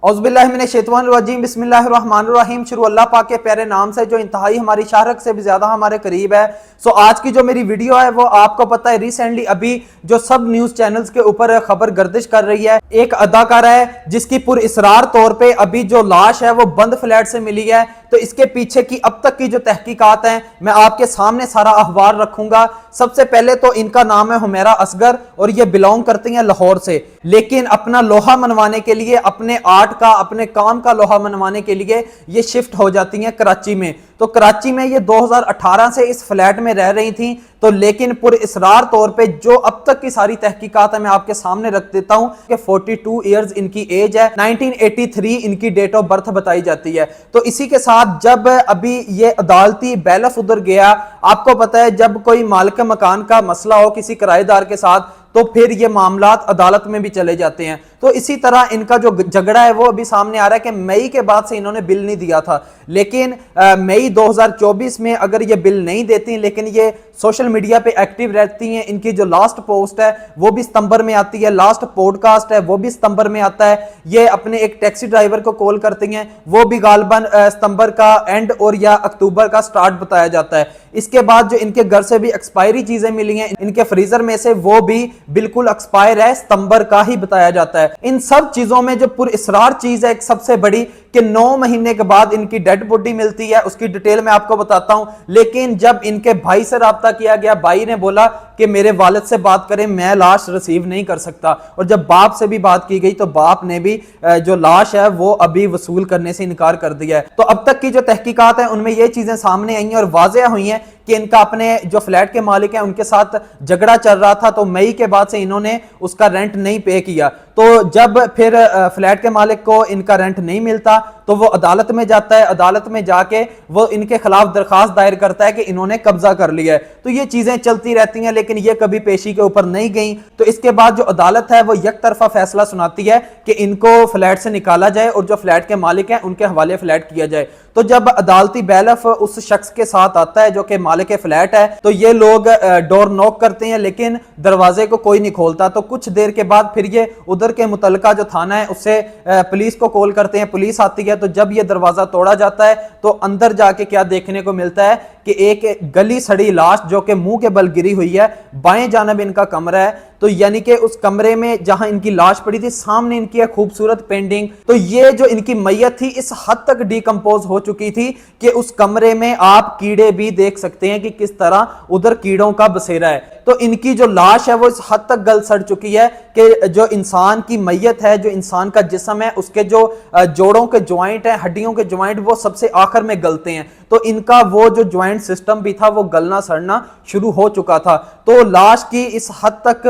औज़ुबिल्लाहिमिनश्शैतानिर्रजीम बिस्मिल्लाहिर्रहमानिर्रहीम। शुरू अल्लाह पाक के प्यारे नाम से जो इंतहाई हमारी शाहरक से भी ज़्यादा हमारे करीब है। सो आज की जो मेरी वीडियो है वो आपको पता है रिसेंटली अभी जो सब न्यूज़ चैनल्स के ऊपर खबर गर्दिश कर रही है। एक अदाकारा है जिसकी पुरइसरार तौर पे अभी जो लाश है वो बंद फ्लैट से मिली है। तो इसके पीछे की अब तक की जो तहकीकात हैं मैं आपके सामने सारा अहवाल रखूंगा। सबसे पहले तो इनका नाम है हुमैरा असगर और ये बिलोंग करती हैं लाहौर से, लेकिन अपना लोहा मनवाने के लिए, अपने आर्ट का, अपने काम का लोहा मनवाने के लिए ये शिफ्ट हो जाती हैं कराची में। तो कराची में ये 2018 से इस फ्लैट में रह रही थी। तो लेकिन पुरइसरार तौर पे जो अब तक की सारी तहकीकात है मैं आपके सामने रख देता हूं कि 42 इयर्स इनकी एज है, 1983 इनकी डेट ऑफ बर्थ बताई जाती है। तो इसी के साथ जब अभी ये अदालती बैलफ उधर गया, आपको पता है जब कोई मालिक मकान का मसला हो किसी किराएदार के साथ तो फिर ये मामलात अदालत में भी चले जाते हैं। तो इसी तरह इनका जो झगड़ा है वो अभी सामने आ रहा है कि मई के बाद से इन्होंने बिल नहीं दिया था, लेकिन मई 2024 में अगर ये बिल नहीं देती, लेकिन ये सोशल मीडिया पे एक्टिव रहती हैं। इनकी जो लास्ट पोस्ट है वो भी सितंबर में आती है, लास्ट पॉडकास्ट है वो भी सितंबर में आता है। ये अपने एक टैक्सी ड्राइवर को कॉल करती हैं, वो भी गालबन सितंबर का एंड और या अक्टूबर का स्टार्ट बताया जाता है। इसके बाद जो इनके घर से भी एक्सपायरी चीजें मिली हैं इनके फ्रीजर में से, वो भी बिल्कुल एक्सपायर है, सितंबर का ही बताया जाता है। इन सब चीजों में जो पुरइसरार चीज है एक सबसे बड़ी कि 9 महीने के बाद इनकी डेड बॉडी मिलती है, उसकी डिटेल मैं आपको बताता हूं। लेकिन जब इनके भाई से राब्ता किया गया, भाई ने बोला कि मेरे वालिद से बात करें, मैं लाश रिसीव नहीं कर सकता। और जब बाप से भी बात की गई तो बाप ने भी जो लाश है वो अभी वसूल करने से इनकार कर दिया है। तो अब तक की जो तहकीकात है उनमें ये चीजें सामने आई हैं और वाज़ेह हुई हैं कि इनका अपने जो फ्लैट के मालिक हैं उनके साथ झगड़ा चल रहा था। तो मई के बाद से इन्होंने उसका रेंट नहीं पे किया। तो जब फिर फ्लैट के मालिक को इनका रेंट नहीं मिलता तो वो अदालत में जाता है, अदालत में जाके वो इनके खिलाफ दरखास्त दायर करता है कि इन्होंने कब्जा कर लिया है। तो ये चीजें चलती रहती हैं लेकिन ये कभी पेशी के ऊपर नहीं गई। तो इसके बाद जो अदालत है वो एक तरफा फैसला सुनाती है कि इनको फ्लैट से निकाला जाए और जो फ्लैट के मालिक हैं उनके हवाले फ्लैट किया जाए। तो जब अदालती बैलफ उस शख्स के साथ आता है जो कि मालिक फ्लैट है तो ये लोग डोर नॉक करते हैं लेकिन दरवाजे को कोई नहीं खोलता। तो कुछ देर के बाद फिर ये उधर के मुतलका जो थाना है उससे पुलिस को कॉल करते हैं, पुलिस आती है। तो जब ये दरवाजा तोड़ा जाता है तो अंदर जाके क्या देखने को मिलता है कि एक गली सड़ी लाश जो कि मुंह के बल गिरी हुई है, बाएं जानब इनका कमरा है। तो यानी कि उस कमरे में जहां इनकी लाश पड़ी थी सामने इनकी एक खूबसूरत पेंटिंग। तो ये जो इनकी मैयत थी इस हद तक डिकम्पोज हो चुकी थी कि उस कमरे में आप कीड़े भी देख सकते हैं कि किस तरह उधर कीड़ों का बसेरा है। तो इनकी जो लाश है वो इस हद तक गल सड़ चुकी है कि जो इंसान की मैयत है, जो इंसान का जिस्म है, उसके जो जोड़ों के ज्वाइंट हैं, हड्डियों के ज्वाइंट, वो सबसे आखिर में गलते हैं। तो इनका वो जो ज्वाइंट सिस्टम भी था वो गलना सड़ना शुरू हो चुका था। तो लाश की इस हद तक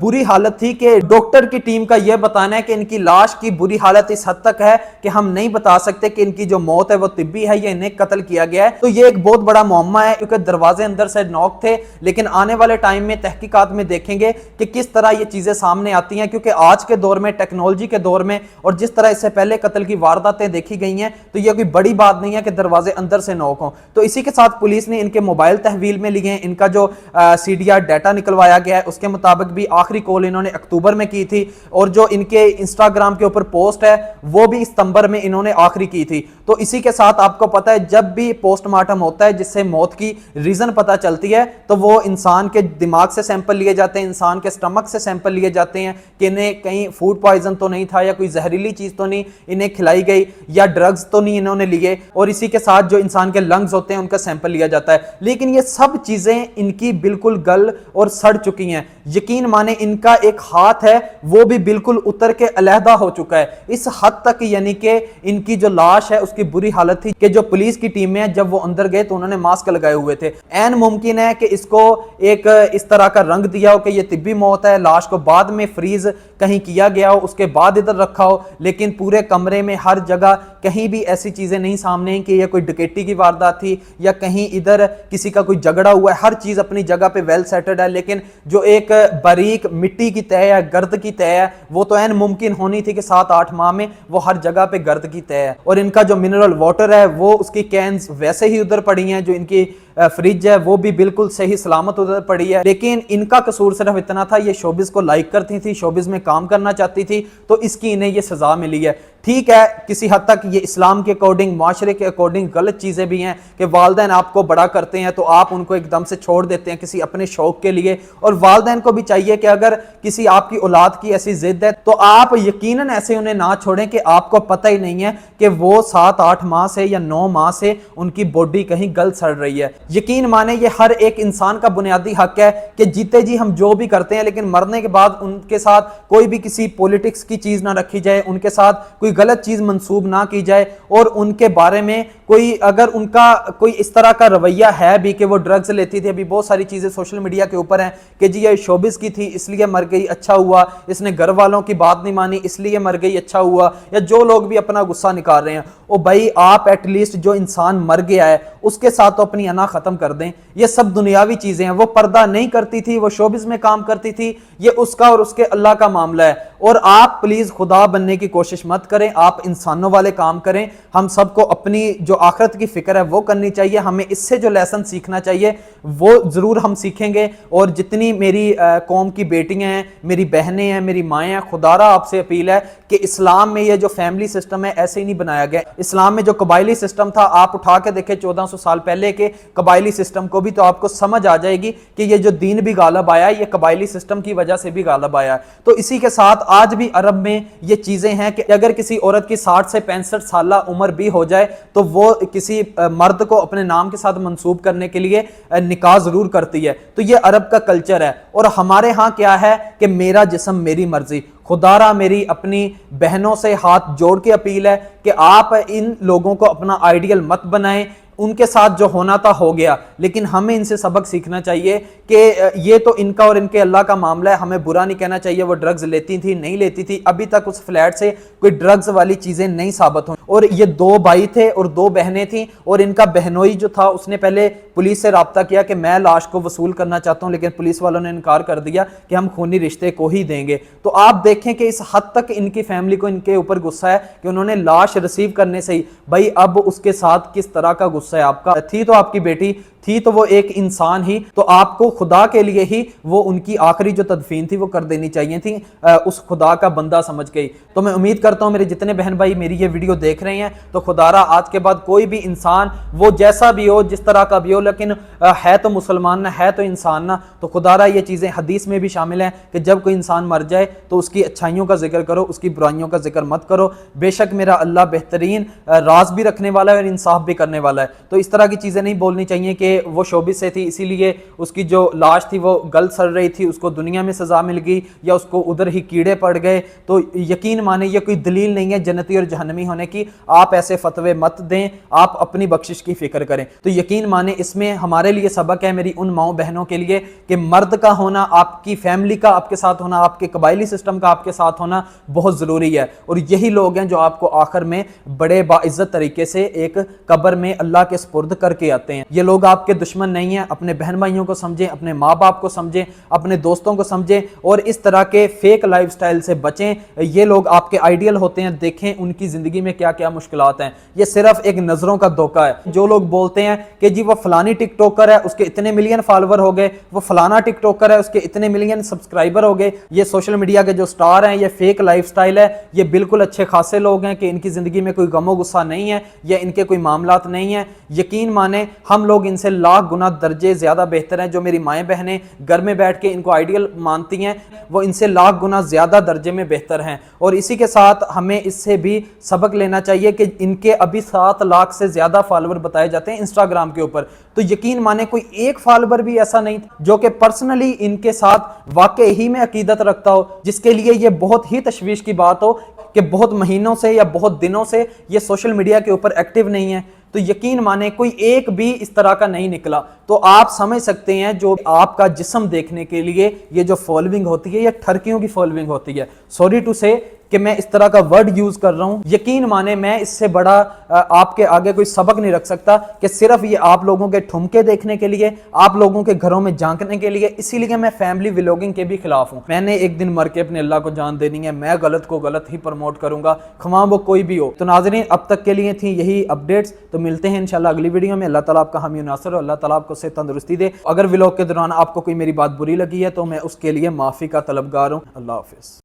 बुरी हालत थी कि डॉक्टर की टीम का यह बताना है कि इनकी लाश की बुरी हालत इस हद तक है कि हम नहीं बता सकते कि इनकी जो मौत है वो तिब्बी है या इन्हें कत्ल किया गया है। तो ये एक बहुत बड़ा मुअम्मा है क्योंकि दरवाजे अंदर से नॉक थे। लेकिन आने वाले टाइम में तहकीकात में देखेंगे कि किस तरह ये चीजें सामने आती हैं, क्योंकि आज के दौर में, टेक्नोलॉजी के दौर में और जिस तरह इससे पहले कत्ल की वारदातें देखी गई हैं तो ये कोई बड़ी बात नहीं है कि दरवाजे अंदर से नॉक हों। तो इसी के साथ पुलिस ने इनके मोबाइल तहवील में लिए हैं, इनका जो सीडीआर डाटा निकलवाया गया है उसके मुताबिक भी आखिरी कॉल इन्होंने अक्टूबर में की थी और जो इनके इंस्टाग्राम के ऊपर पोस्ट है वो भी सितंबर में इन्होंने आखिरी की थी। तो इसी के साथ आपको पता है जब भी पोस्टमार्टम होता है जिससे मौत की रीजन पता चलती है तो वो इंसान के दिमाग से सैंपल लिए जाते हैं, इंसान के स्टमक से सैंपल लिए जाते हैं कि इन्हें कहीं फूड पॉइजन तो नहीं था या कोई जहरीली चीज तो नहीं इन्हें खिलाई गई या ड्रग्स तो नहीं इन्होंने लिए। और इसी के साथ जो इंसान के लंग्स होते हैं उनका सैंपल लिया जाता है। लेकिन ये सब चीजें इनकी बिल्कुल गल और सड़ चुकी हैं। यकीन माने इनका एक हाथ है वो भी बिल्कुल उतर के अलहदा हो चुका है इस हद तक, यानी कि इनकी जो लाश है उसकी बुरी हालत थी कि जो पुलिस की टीम में जब वो अंदर गए तो उन्होंने मास्क लगाए हुए थे। ऐन मुमकिन है कि इसको एक इस तरह का रंग दिया हो कि ये तिब्बी मौत है, लाश को बाद में फ्रीज कहीं किया गया हो उसके बाद इधर रखा हो। लेकिन पूरे कमरे में हर जगह कहीं भी ऐसी चीजें नहीं सामने कि ये कोई डकैती की वारदात थी या कहीं इधर किसी का कोई झगड़ा हुआ है। हर चीज अपनी जगह पे वेल सेटल्ड है। लेकिन जो एक बारीक मिट्टी की तय है, गर्द की तय है, वो तो ऐन मुमकिन होनी थी कि 7-8 माह में वो हर जगह पे गर्द की तय है। और इनका जो मिनरल वाटर है वो उसकी कैंस वैसे ही उधर पड़ी हैं, जो इनकी फ्रिज है वो भी बिल्कुल सही सलामत उधर पड़ी है। लेकिन इनका कसूर सिर्फ इतना था, ये शोबिस को लाइक करती थी, शोबिस में काम करना चाहती थी, तो इसकी इन्हें ये सजा मिली है। ठीक है, किसी हद तक ये इस्लाम के अकॉर्डिंग, माशरे के अकॉर्डिंग गलत चीज़ें भी हैं कि वालिदैन आपको बड़ा करते हैं तो आप उनको एकदम से छोड़ देते हैं किसी अपने शौक के लिए। और वालिदैन को भी चाहिए कि अगर किसी आपकी औलाद की ऐसी जिद है तो आप यकीनन ऐसे उन्हें ना छोड़ें कि आपको पता ही नहीं है कि वो 7-8 माह से या 9 माह से उनकी बॉडी कहीं गल सड़ रही है। यकीन माने ये हर एक इंसान का बुनियादी हक है कि जीते जी हम जो भी करते हैं, लेकिन मरने के बाद उनके साथ कोई भी किसी पॉलिटिक्स की चीज़ ना रखी जाए, उनके साथ कोई गलत चीज मंसूब ना की जाए, और उनके बारे में कोई अगर उनका कोई इस तरह का रवैया है भी कि वो ड्रग्स लेती थी, अभी बहुत सारी चीजें सोशल मीडिया के ऊपर हैं कि जी ये शोबिस की थी इसलिए मर गई, अच्छा हुआ, इसने घर वालों की बात नहीं मानी इसलिए मर गई, अच्छा हुआ, या जो लोग भी अपना गुस्सा निकाल रहे हैं, ओ भाई आप एटलीस्ट जो इंसान मर गया है उसके साथ तो अपनी अना खत्म कर दें। ये सब दुनियावी चीजें हैं, वो पर्दा नहीं करती थी, वो शोबिस में काम करती थी, ये उसका और उसके अल्लाह का मामला है। और आप प्लीज खुदा बनने की कोशिश मत करें, आप इंसानों वाले काम करें। हम सबको अपनी जो आखिरत की फिक्र है वो करनी चाहिए, हमें इससे जो लेसन सीखना चाहिए वो जरूर हम सीखेंगे। और जितनी मेरी कौम की बेटियां हैं, मेरी बहनें हैं, मेरी माएँ हैं, खुदारा आपसे अपील है कि इस्लाम में ये जो फैमिली सिस्टम है ऐसे ही नहीं बनाया गया। इस्लाम में जो कबायली सिस्टम था, आप उठा के देखें 1400 साल पहले के कबायली सिस्टम को भी, तो आपको समझ आ जाएगी कि ये जो दीन भी गालब आया ये कबायली सिस्टम की वजह से भी गालब आया। तो इसी के साथ आज भी अरब में ये चीजें हैं कि अगर किसी औरत की 60 से 65 साल उम्र भी हो जाए तो वो किसी मर्द को अपने नाम के साथ मंसूब करने के लिए निकाह जरूर करती है। तो ये अरब का कल्चर है। और हमारे यहाँ क्या है कि मेरा जिस्म मेरी मर्जी। खुदारा मेरी अपनी बहनों से हाथ जोड़ के अपील है कि आप इन लोगों को अपना आइडियल मत बनाएं, उनके साथ जो होना था हो गया, लेकिन हमें इनसे सबक सीखना चाहिए कि ये तो इनका और इनके अल्लाह का मामला है, हमें बुरा नहीं कहना चाहिए। वो ड्रग्स लेती थी नहीं लेती थी, अभी तक उस फ्लैट से कोई ड्रग्स वाली चीजें नहीं साबित हुई। और ये 2 भाई थे और 2 बहनें थी, और इनका बहनोई जो था उसने पहले पुलिस से राब्ता किया कि मैं लाश को वसूल करना चाहता हूं, लेकिन पुलिस वालों ने इनकार कर दिया कि हम खूनी रिश्ते को ही देंगे। तो आप देखें कि इस हद तक इनकी फैमिली को इनके ऊपर गुस्सा है कि उन्होंने लाश रिसीव करने से ही, भाई अब उसके साथ किस तरह का गुस्सा है आपका। थी तो आपकी बेटी, थी तो वो एक इंसान ही, तो आपको खुदा के लिए ही वो उनकी आखिरी जो तदफीन थी वो कर देनी चाहिए थी, उस खुदा का बंदा समझ के। तो मैं उम्मीद करता हूं मेरे जितने बहन भाई मेरी ये वीडियो देख रहे हैं, तो खुदारा आज के बाद कोई भी इंसान वो जैसा भी हो, जिस तरह का भी हो, लेकिन है तो मुसलमान ना, है तो इंसान ना। तो खुदारा ये चीजें हदीस में भी शामिल हैं कि जब कोई इंसान मर जाए तो उसकी अच्छाइयों का जिक्र करो, उसकी बुराइयों का जिक्र मत करो। बेशक मेरा अल्लाह बेहतरीन राज भी रखने वाला है और इंसाफ भी करने वाला है। तो इस तरह की चीजें नहीं बोलनी चाहिए कि वो शोबिस से थी इसीलिए उसकी जो लाश थी वो गल सड़ रही थी, उसको दुनिया में सजा मिल गई या उसको उधर ही कीड़े पड़ गए। तो यकीन माने ये कोई दलील नहीं है जन्नती और जहन्नमी होने की। आप ऐसे फतवे मत दें, आप अपनी बख्शिश की फिक्र करें। तो यकीन माने इसमें हमारे लिए सबक है, मेरी उन माओ बहनों के लिए, कि मर्द का होना, आपकी फैमिली का आपके साथ होना, आपके कबायली सिस्टम का आपके साथ होना बहुत जरूरी है। और यही लोग हैं जो आपको आखिर में बड़े बाइज्जत तरीके से एक कब्र में अल्लाह के सुपुर्द करके आते हैं। ये लोग आपके दुश्मन नहीं है। अपने बहन भाइयों को समझें, अपने माँ बाप को समझें, अपने दोस्तों को समझें, और इस तरह के फेक लाइफस्टाइल से बचें। ये लोग आपके आइडियल होते हैं, देखें उनकी जिंदगी में क्या क्या मुश्किलात हैं। ये सिर्फ एक नजरों का धोखा है। जो लोग बोलते हैं कि जी वो फलानी टिकटॉकर है उसके इतने मिलियन फॉलोवर हो गए, वो फलाना टिकटॉकर है उसके इतने मिलियन सब्सक्राइबर हो गए, ये सोशल मीडिया के जो स्टार हैं, ये फेक लाइफस्टाइल है, ये बिल्कुल अच्छे खासे लोग हैं कि इनकी जिंदगी में कोई गमो गुस्सा नहीं है या इनके कोई मामलात नहीं है। यकीन माने हम लोग इनसे लाख गुना दर्जे ज्यादा बेहतर हैं। जो मेरी माएँ बहनें घर में बैठ के इनको आइडियल मानती हैं, वो इनसे लाख गुना ज्यादा दर्जे में बेहतर हैं। और इसी के साथ हमें इससे भी सबक लेना चाहिए कि इनके अभी 7 लाख से ज्यादा फॉलोवर बताए जाते हैं इंस्टाग्राम के ऊपर। तो यकीन माने कोई एक फॉलोवर भी ऐसा नहीं जो कि पर्सनली इनके साथ वाकई ही में अकीदत रखता हो, जिसके लिए ये बहुत ही तशवीश की बात हो कि बहुत महीनों से या बहुत दिनों से ये सोशल मीडिया के ऊपर एक्टिव नहीं है। तो यकीन माने कोई एक भी इस तरह का नहीं निकला। तो आप समझ सकते हैं जो आपका जिस्म देखने के लिए ये जो फॉलोइंग होती है ये ठरकियों की फॉलोइंग होती है। सॉरी टू से کہ میں اس طرح کا ورڈ یوز کر رہا ہوں، یقین مانے میں اس سے بڑا آپ کے آگے کوئی سبق نہیں رکھ سکتا کہ صرف یہ آپ لوگوں کے ٹھمکے دیکھنے کے لیے، آپ لوگوں کے گھروں میں جھانکنے کے لیے، اسی لیے میں فیملی ولاگنگ کے بھی خلاف ہوں۔ میں نے ایک دن مر کے اپنے اللہ کو جان دینی ہے، میں غلط کو غلط ہی پروموٹ کروں گا، خواہ وہ کوئی بھی ہو۔ تو ناظرین اب تک کے لیے تھی یہی اپڈیٹس، تو ملتے ہیں انشاءاللہ اگلی ویڈیو میں۔ اللہ تعالیٰ آپ کا حامی و ناصر ہو، اللہ تعالیٰ آپ کو صحت تندرستی دے۔ اگر ولاگ کے دوران آپ کو کوئی میری بات بری لگی ہے تو میں اس کے لیے معافی کا طلبگار ہوں۔ اللہ حافظ۔